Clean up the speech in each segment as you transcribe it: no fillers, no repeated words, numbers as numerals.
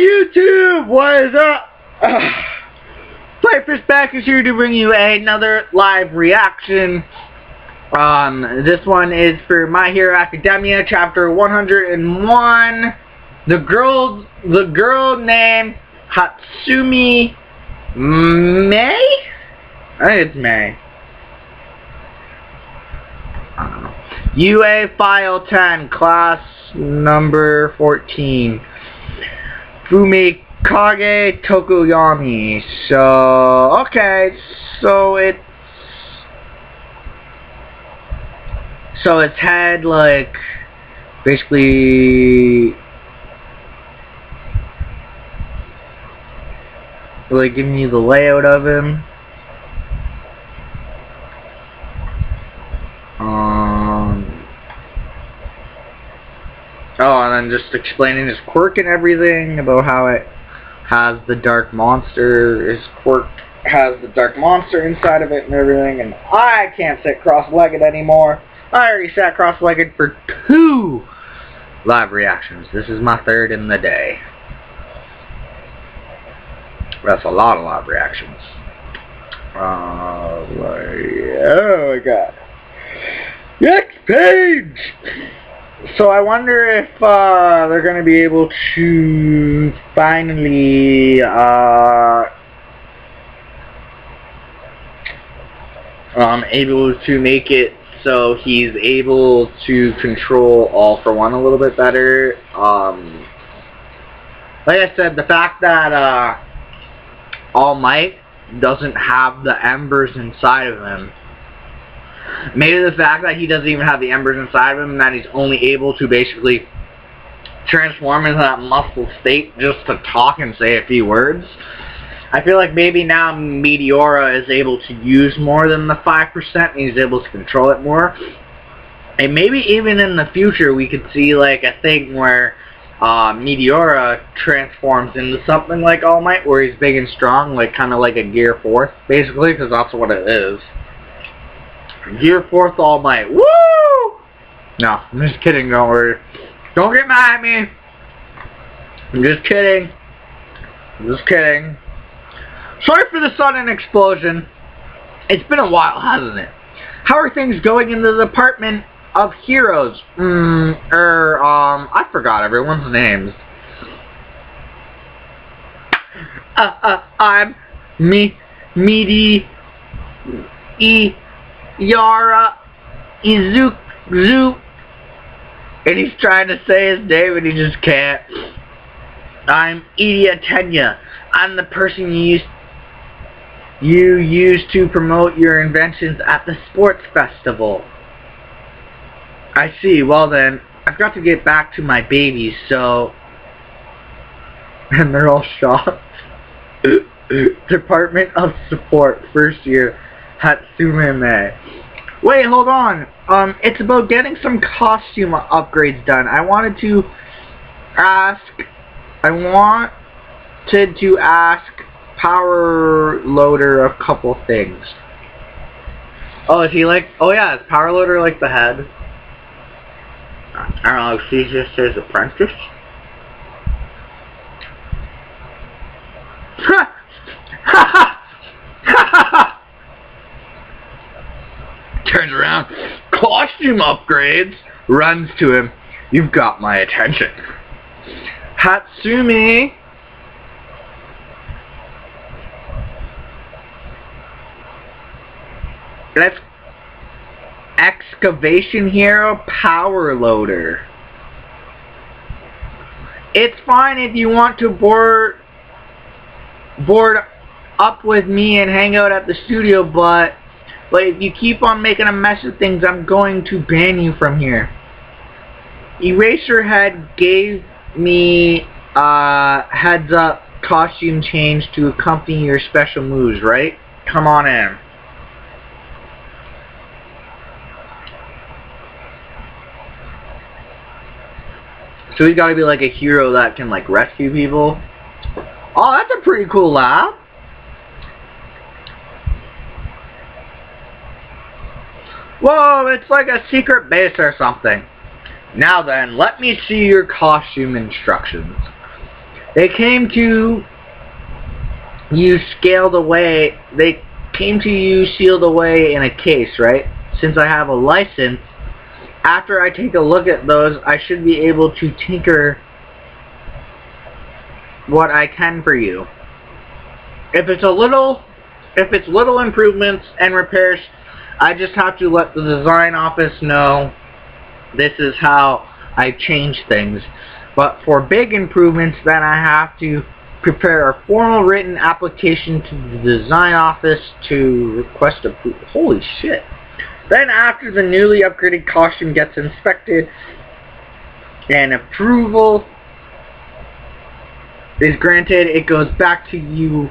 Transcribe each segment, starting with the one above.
YouTube, what is up? Cypress back is here to bring you another live reaction. This one is for My Hero Academia, chapter 101. The girl named Hatsume May? I think it's May. I don't know. UA File 10, class number 14. Fumikage Tokoyami. So, okay, so it's had, like, basically, like, giving you the layout of him. Oh, and then just explaining his quirk and everything, about how it has the dark monster, his quirk has the dark monster inside of it and everything, and I can't sit cross-legged anymore. I already sat cross-legged for 2 live reactions. This is my 3rd in the day. That's a lot of live reactions. Oh my god. Next page! So I wonder if they're going to be able to finally able to make it so he's able to control All For One a little bit better. Like I said, the fact that All Might doesn't have the embers inside of him. Maybe the fact that he doesn't even have the embers inside of him, and that he's only able to basically transform into that muscle state just to talk and say a few words. I feel like maybe now Meteora is able to use more than the 5%, and he's able to control it more. And maybe even in the future we could see like a thing where Meteora transforms into something like All Might, where he's big and strong, like kind of like a Gear 4th, basically, because that's what it is. Gear 4th All Might. Woo! No, I'm just kidding, don't worry. Don't get mad at me. I'm just kidding. I'm just kidding. Sorry for the sudden explosion. It's been a while, hasn't it? How are things going in the Department of Heroes? I forgot everyone's names. I'm Yara Izuku, and he's trying to say his name and he just can't. I'm Idia Tenya. I'm the person you used to promote your inventions at the sports festival. I see. Well then, I've got to get back to my babies, so... And they're all shocked. Department of Support, first year, Hatsume May. Wait, hold on. It's about getting some costume upgrades done. I wanted to ask Power Loader a couple things. Oh, is he like... Oh yeah, is Power Loader like the head? I don't know, she's just his apprentice? Turns around, costume upgrades, runs to him. You've got my attention. Hatsume. That's Excavation Hero Power Loader. It's fine if you want to board up with me and hang out at the studio, but if you keep on making a mess of things, I'm going to ban you from here. Eraserhead gave me heads up costume change to accompany your special moves, right? Come on in. So he's got to be like a hero that can like rescue people. Oh, that's a pretty cool laugh. Whoa, it's like a secret base or something. Now then, let me see your costume instructions. They came to you scaled away. They came to you sealed away in a case, right? Since I have a license, after I take a look at those, I should be able to tinker what I can for you. If it's little improvements and repairs, I just have to let the design office know this is how I change things. But for big improvements, then I have to prepare a formal written application to the design office to request approval. Holy shit. Then after the newly upgraded costume gets inspected and approval is granted, it goes back to you.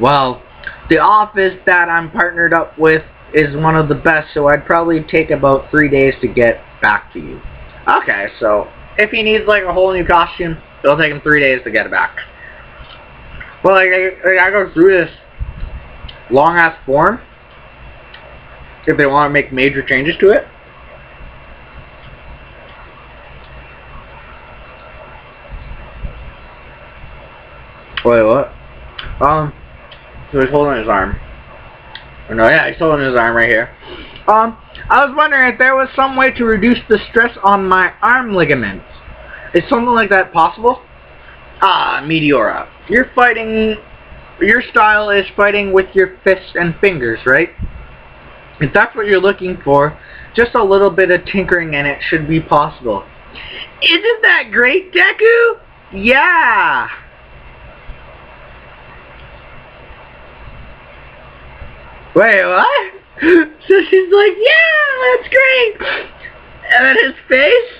Well, the office that I'm partnered up with is one of the best, so I'd probably take about 3 days to get back to you. Okay, so if he needs like a whole new costume, it'll take him 3 days to get it back. Well, I go through this long ass form if they want to make major changes to it. Wait, what? So he's holding his arm. Oh, no, yeah, he's holding his arm right here. I was wondering if there was some way to reduce the stress on my arm ligaments. Is something like that possible? Ah, Meteora. Your style is fighting with your fists and fingers, right? If that's what you're looking for, just a little bit of tinkering and it should be possible. Isn't that great, Deku? Yeah! Wait, what? So she's like, yeah, that's great! And then his face,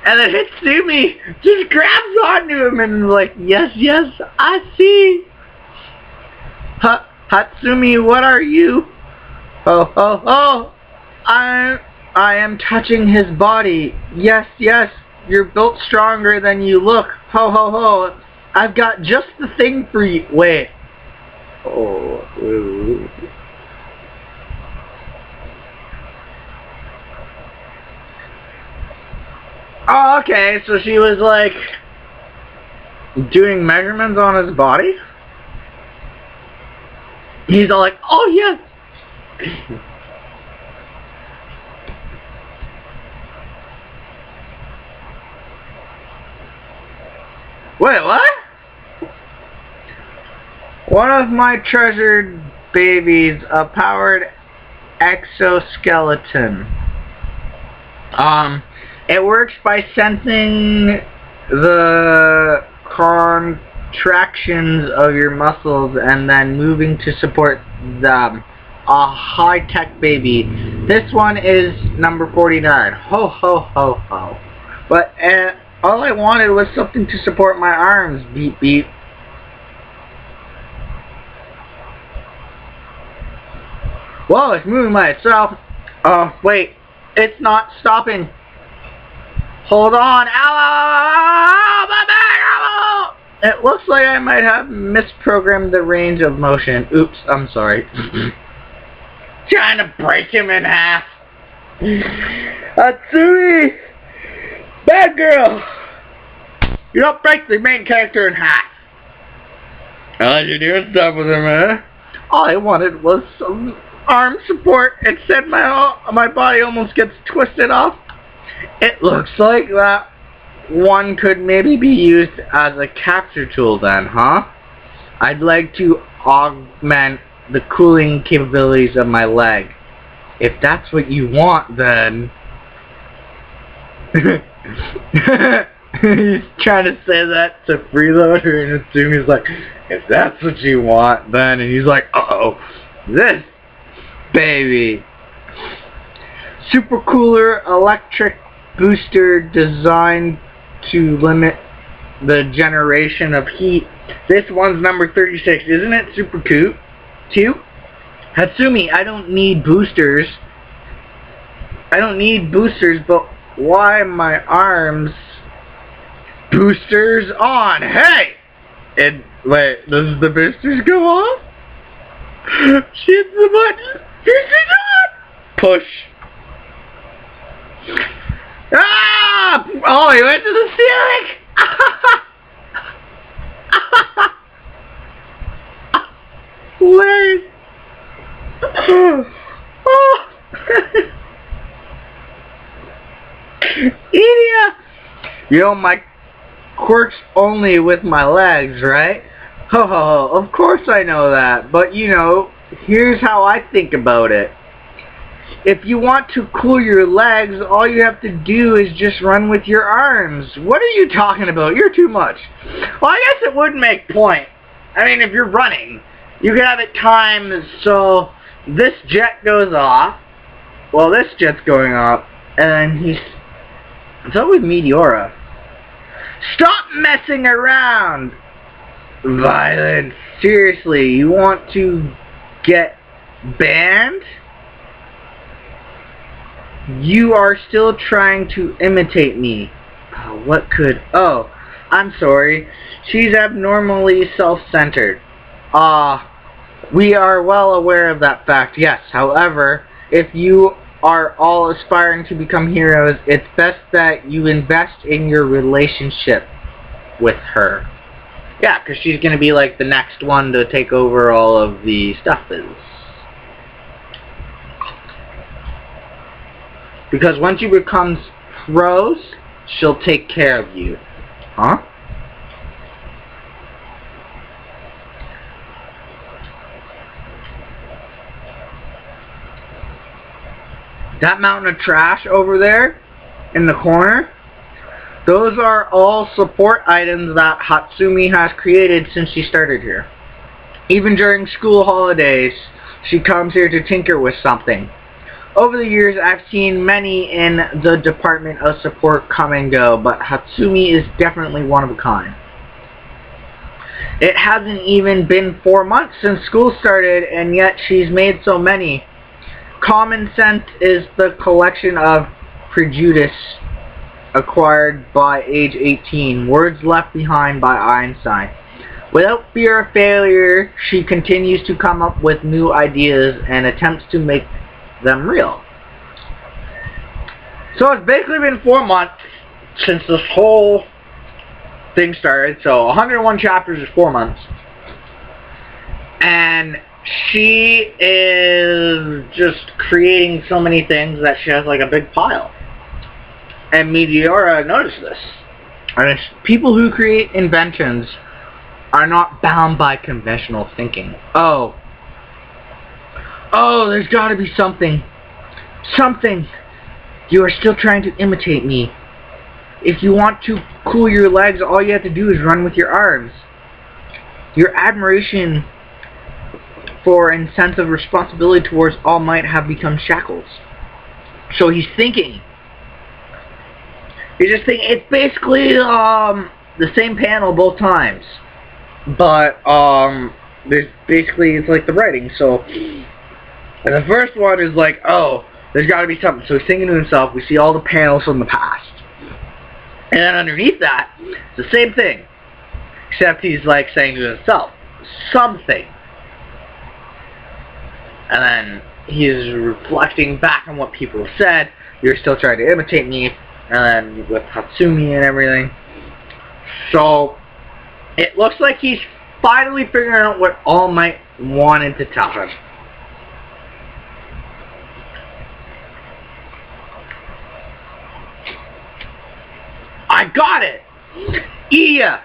and then Hatsume just grabs onto him and is like, yes, yes, I see. Hatsume, what are you? Oh, I am touching his body. Yes, yes, you're built stronger than you look. Ho, I've got just the thing for you. Wait. Oh. Oh, okay, so she was like doing measurements on his body? He's all like, oh yes! Wait, what? One of my treasured babies, a powered exoskeleton. It works by sensing the contractions of your muscles and then moving to support them. A high-tech baby. This one is number 49. Ho. But all I wanted was something to support my arms. Beep, beep. Whoa, it's moving by itself. Oh, wait. It's not stopping. Hold on. Ow, my back, ow. It looks like I might have misprogrammed the range of motion. Oops, I'm sorry. Trying to break him in half. Hatsume! Bad girl! You don't break the main character in half. All you're doing stuff with him, huh? All I wanted was some arm support. Instead, my body almost gets twisted off. It looks like that one could maybe be used as a capture tool then, huh? I'd like to augment the cooling capabilities of my leg. If that's what you want, then... He's trying to say that to Freeloader, and Hatsume's like, if that's what you want, then... And he's like, uh-oh, this baby. Supercooler electric booster designed to limit the generation of heat. This one's number 36. Isn't it super cute? Hatsume, I don't need boosters. But why my arms? Boosters on. Hey! Wait, does the boosters go off? She hits the button. Boosters on! Push. Ah! Oh, he went to the ceiling! You know my quirks only with my legs, right? Ho ho ho, of course I know that, but you know, here's how I think about it. If you want to cool your legs, all you have to do is just run with your arms. What are you talking about? You're too much. Well, I guess it would make point. I mean, if you're running, you can have it timed so this jet goes off. Well, this jet's going off, and so with Meteora. Stop messing around! Violence. Seriously, you want to get banned? You are still trying to imitate me. What could... Oh, I'm sorry. She's abnormally self-centered. We are well aware of that fact, yes. However, if you are all aspiring to become heroes, it's best that you invest in your relationship with her. Yeah, because she's going to be like the next one to take over all of the stuff. Because once you become pros, she'll take care of you. Huh? That mountain of trash over there in the corner, those are all support items that Hatsume has created since she started here. Even during school holidays, she comes here to tinker with something. Over the years, I've seen many in the Department of Support come and go, but Hatsume is definitely one of a kind. It hasn't even been 4 months since school started, and yet she's made so many. Common sense is the collection of prejudice acquired by age 18, words left behind by Einstein. Without fear of failure, she continues to come up with new ideas and attempts to make them real. So it's basically been 4 months since this whole thing started. So 101 chapters is 4 months. And she is just creating so many things that she has like a big pile. And Meteora noticed this. And people who create inventions are not bound by conventional thinking. Oh, there's got to be something. Something. You are still trying to imitate me. If you want to cool your legs, all you have to do is run with your arms. Your admiration for and sense of responsibility towards All Might have become shackles. So he's thinking. He's just thinking. It's basically the same panel both times, but there's basically it's like the writing. So and the first one is like, oh, there's got to be something. So he's thinking to himself. We see all the panels from the past, and then underneath that, it's the same thing, except he's like saying to himself something. And then he's reflecting back on what people have said. You're still trying to imitate me. And then with Hatsume and everything. So, it looks like he's finally figuring out what All Might wanted to tell him. I got it! Iya!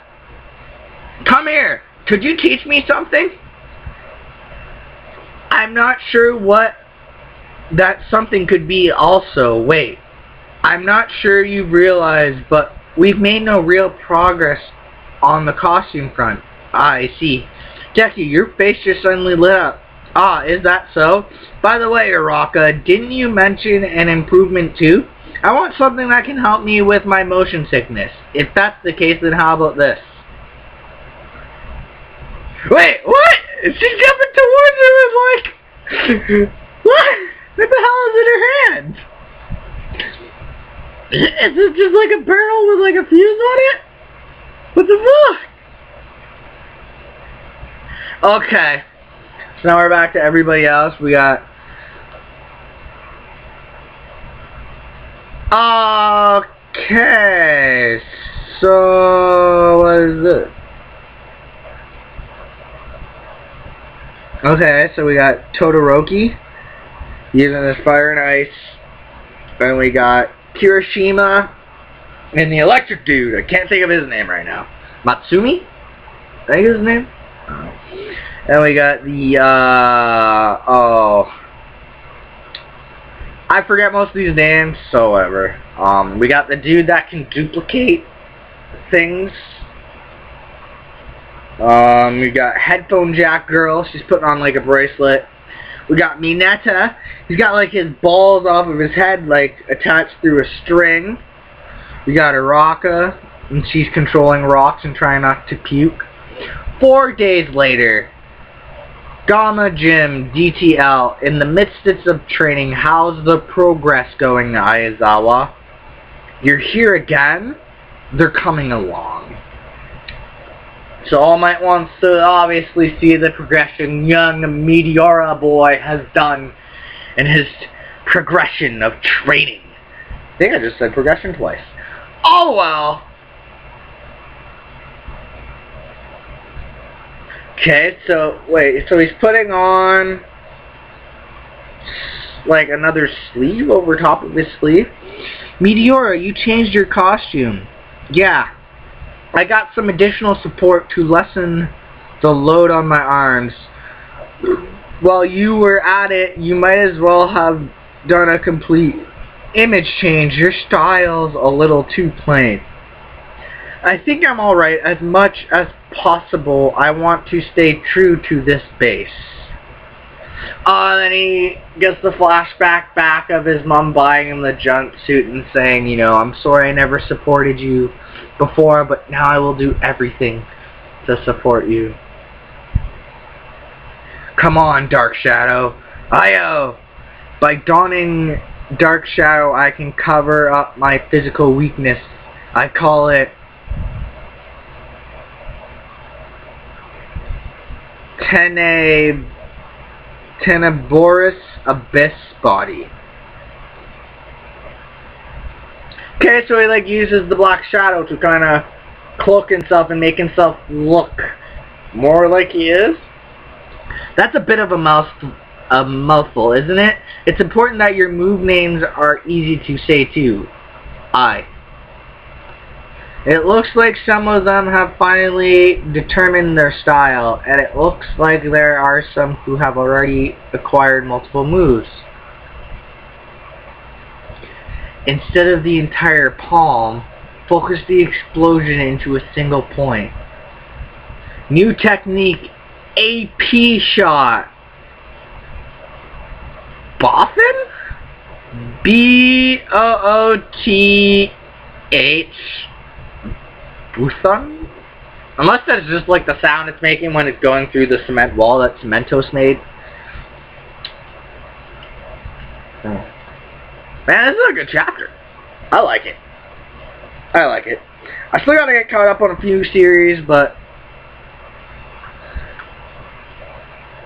Come here! Could you teach me something? I'm not sure what that something could be also. Wait. I'm not sure you've realized, but we've made no real progress on the costume front. Ah, I see. Jackie, your face just suddenly lit up. Ah, is that so? By the way, Araka, didn't you mention an improvement too? I want something that can help me with my motion sickness. If that's the case, then how about this? Wait, what? She's jumping towards him and like... What? What the hell is in her hand? Is this just like a barrel with like a fuse on it? What the fuck? Okay. So now we're back to everybody else. We got... Okay. So... what is this? Okay, so we got Todoroki using this fire and ice. Then we got Kirishima And the electric dude, I can't think of his name right now. Matsumi? I think is his name? And we got the, I forget most of these names, so whatever. We got the dude that can duplicate things. We got headphone jack girl, she's putting on like a bracelet. We got Mineta, he's got like his balls off of his head like attached through a string. We got Araka, and she's controlling rocks and trying not to puke. 4 days later, Gamma Gym DTL, in the midst of training, how's the progress going, Aizawa? You're here again? They're coming along. So All Might wants to obviously see the progression young Meteora boy has done in his progression of training. I think I just said progression twice. Oh well. Okay, so wait, so he's putting on like another sleeve over top of his sleeve? Meteora, you changed your costume. Yeah. I got some additional support to lessen the load on my arms. While you were at it, you might as well have done a complete image change. Your style's a little too plain. I think I'm alright. As much as possible, I want to stay true to this base. Then he gets the flashback back of his mom buying him the jumpsuit and saying, you know, I'm sorry I never supported you before, but now I will do everything to support you. Come on, Dark Shadow. Ayo! By donning Dark Shadow, I can cover up my physical weakness. I call it Tenebrous Abyss Body. Okay, so he like uses the Black Shadow to kind of cloak himself and make himself look more like he is. That's a bit of a mouthful, isn't it? It's important that your move names are easy to say too. It looks like some of them have finally determined their style, and it looks like there are some who have already acquired multiple moves. Instead of the entire palm, focus the explosion into a single point. New technique, AP shot. Boffin? B-O-O-T-H. Buthan? Unless that's just like the sound it's making when it's going through the cement wall that Cementos made. Man, this is a good chapter. I like it. I like it. I still gotta get caught up on a few series, but...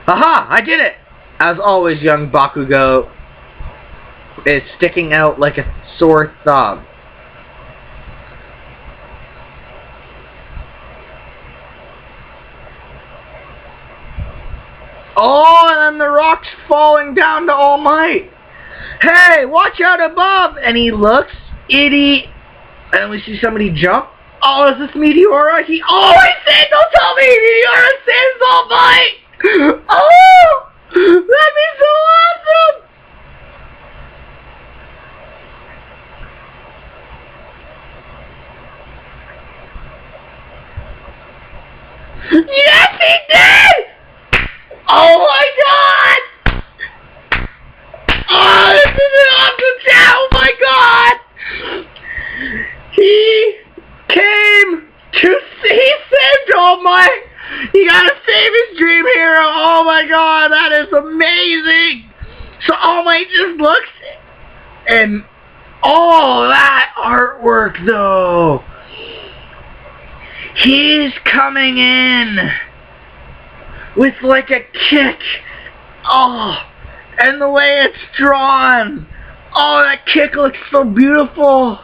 Aha! I did it! As always, young Bakugo is sticking out like a sore thumb. Oh, and then the rock's falling down to All Might. Hey, watch out above! And he looks, idiot. And we see somebody jump. Oh, is this Meteora? He said, don't tell me Meteora saves All Might! Oh! That'd be so awesome! Yes, he did! Oh my god! Oh, this is an awesome chat! Oh my god! He came to see, he saved All Might! He gotta save his dream hero! Oh my god, that is amazing! So All Might just looks, and oh, that artwork though! He's coming in with like a kick. Oh, and the way it's drawn. Oh, that kick looks so beautiful.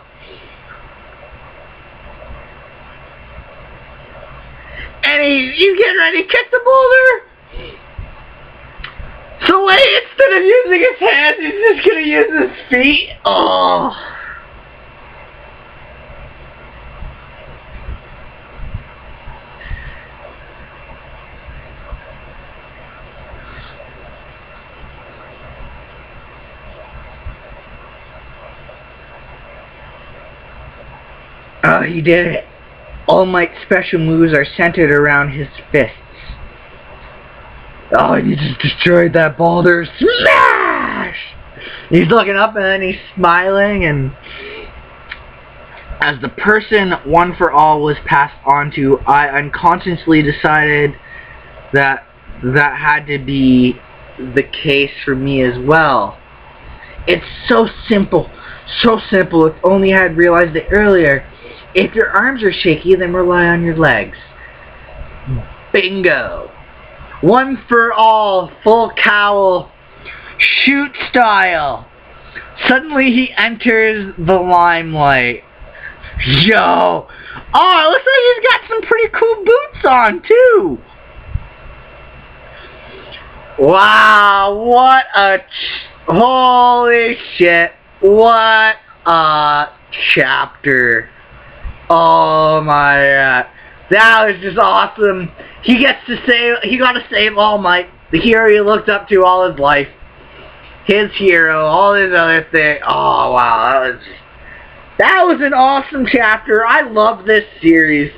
And he's getting ready to kick the boulder. So wait, instead of using his hands, he's just gonna use his feet. Oh. he did it. All Might's special moves are centered around his fists. Oh, and he just destroyed that boulder. Smash! He's looking up and then he's smiling, and as the person One for All was passed on to, I unconsciously decided that that had to be the case for me as well. It's so simple. So simple. If only I had realized it earlier. If your arms are shaky, then rely on your legs. Bingo. One for All, full cowl, shoot style. Suddenly he enters the limelight. Yo! Oh, it looks like he's got some pretty cool boots on, too! Wow, what a... holy shit. What a chapter. Oh my god. That was just awesome. He got to save All Might, the hero he looked up to all his life. His hero, all his other things. Oh wow, that was an awesome chapter. I love this series.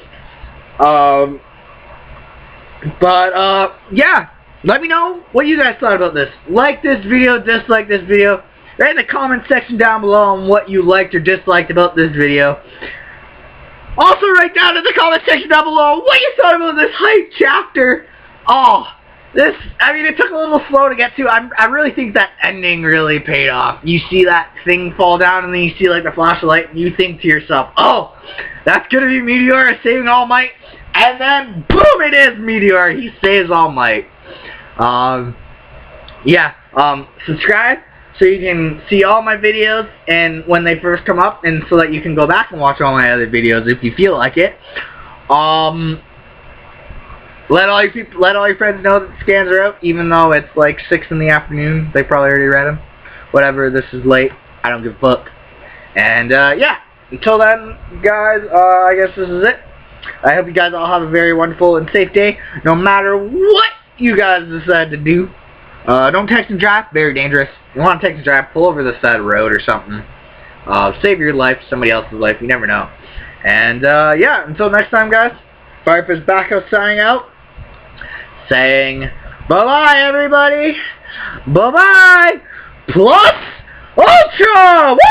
Yeah. Let me know what you guys thought about this. Like this video, dislike this video. Write in the comment section down below on what you liked or disliked about this video. Also write down in the comment section down below what you thought about this hype chapter. Oh, I mean, it took a little slow to get to. I really think that ending really paid off. You see that thing fall down and then you see like the flashlight and you think to yourself, oh, that's gonna be Meteor saving All Might. And then boom, it is Meteor. He saves All Might. Subscribe so you can see all my videos and when they first come up, and so that you can go back and watch all my other videos if you feel like it. Let all your friends know that the scans are out, even though it's like 6 in the afternoon. They probably already read them. Whatever, this is late. I don't give a fuck. And yeah, until then, guys, I guess this is it. I hope you guys all have a very wonderful and safe day, no matter what you guys decide to do. Don't text and drive, very dangerous. If you want to text and drive, pull over the side of the road or something. Save your life, somebody else's life, you never know. And yeah, until next time, guys, Firefish Backup signing out, saying bye-bye, everybody. Bye-bye. Plus Ultra! Woo!